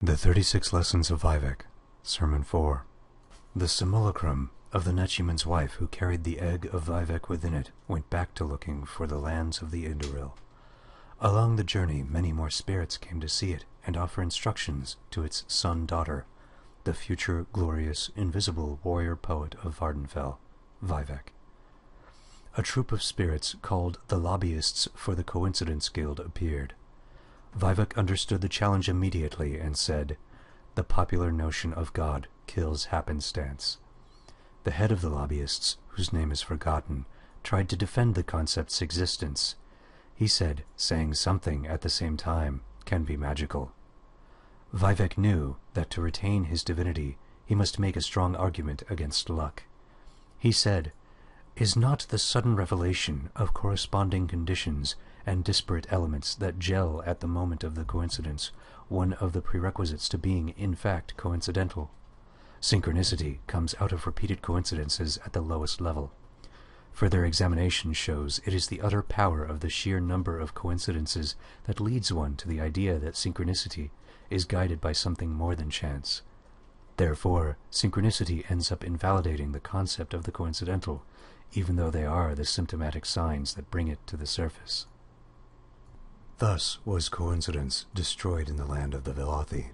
The 36 Lessons of Vivec, Sermon 4. The simulacrum of the Nechiman's wife who carried the egg of Vivec within it went back to looking for the lands of the Indoril. Along the journey many more spirits came to see it and offer instructions to its son-daughter, the future glorious, invisible warrior-poet of Vardenfell, Vivec. A troop of spirits called the Lobbyists for the Coincidence Guild appeared. Vivec understood the challenge immediately and said, "The popular notion of God kills happenstance." The head of the Lobbyists, whose name is forgotten, tried to defend the concept's existence. He said, saying something at the same time can be magical. Vivec knew that to retain his divinity, he must make a strong argument against luck. He said, "Is not the sudden revelation of corresponding conditions and disparate elements that gel at the moment of the coincidence one of the prerequisites to being in fact coincidental? Synchronicity comes out of repeated coincidences at the lowest level. Further examination shows it is the utter power of the sheer number of coincidences that leads one to the idea that synchronicity is guided by something more than chance. Therefore, synchronicity ends up invalidating the concept of the coincidental, even though they are the symptomatic signs that bring it to the surface." Thus was coincidence destroyed in the land of the Velothi.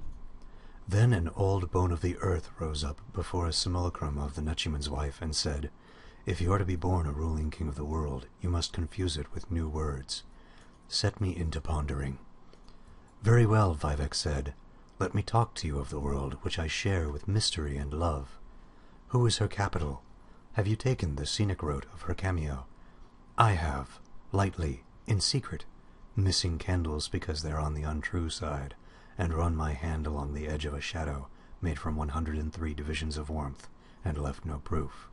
Then an old bone of the earth rose up before a simulacrum of the Nechiman's wife and said, "If you are to be born a ruling king of the world, you must confuse it with new words. Set me into pondering." "Very well," Vivec said. "Let me talk to you of the world which I share with mystery and love. Who is her capital? Have you taken the scenic route of her cameo? I have, lightly, in secret, missing candles because they're on the untrue side, and run my hand along the edge of a shadow made from 103 divisions of warmth, and left no proof."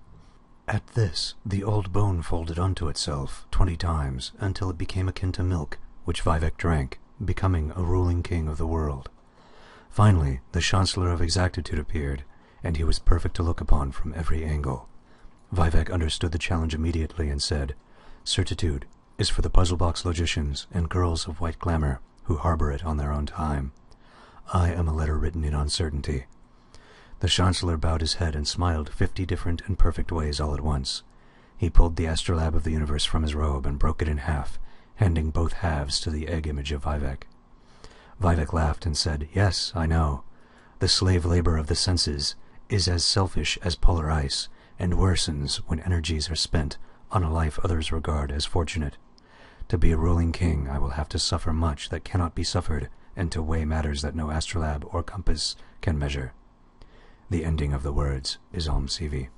At this, the old bone folded unto itself 20 times until it became akin to milk, which Vivec drank, becoming a ruling king of the world. Finally, the Chancellor of Exactitude appeared, and he was perfect to look upon from every angle. Vivec understood the challenge immediately and said, "Certitude is for the puzzle-box logicians and girls of white glamour who harbor it on their own time. I am a letter written in uncertainty." The Chancellor bowed his head and smiled 50 different and perfect ways all at once. He pulled the astrolabe of the universe from his robe and broke it in half, handing both halves to the egg image of Vivec. Vivec laughed and said, "Yes, I know. The slave labor of the senses is as selfish as polar ice, and worsens when energies are spent on a life others regard as fortunate. To be a ruling king, I will have to suffer much that cannot be suffered, and to weigh matters that no astrolabe or compass can measure." The ending of the words is Om Sivi.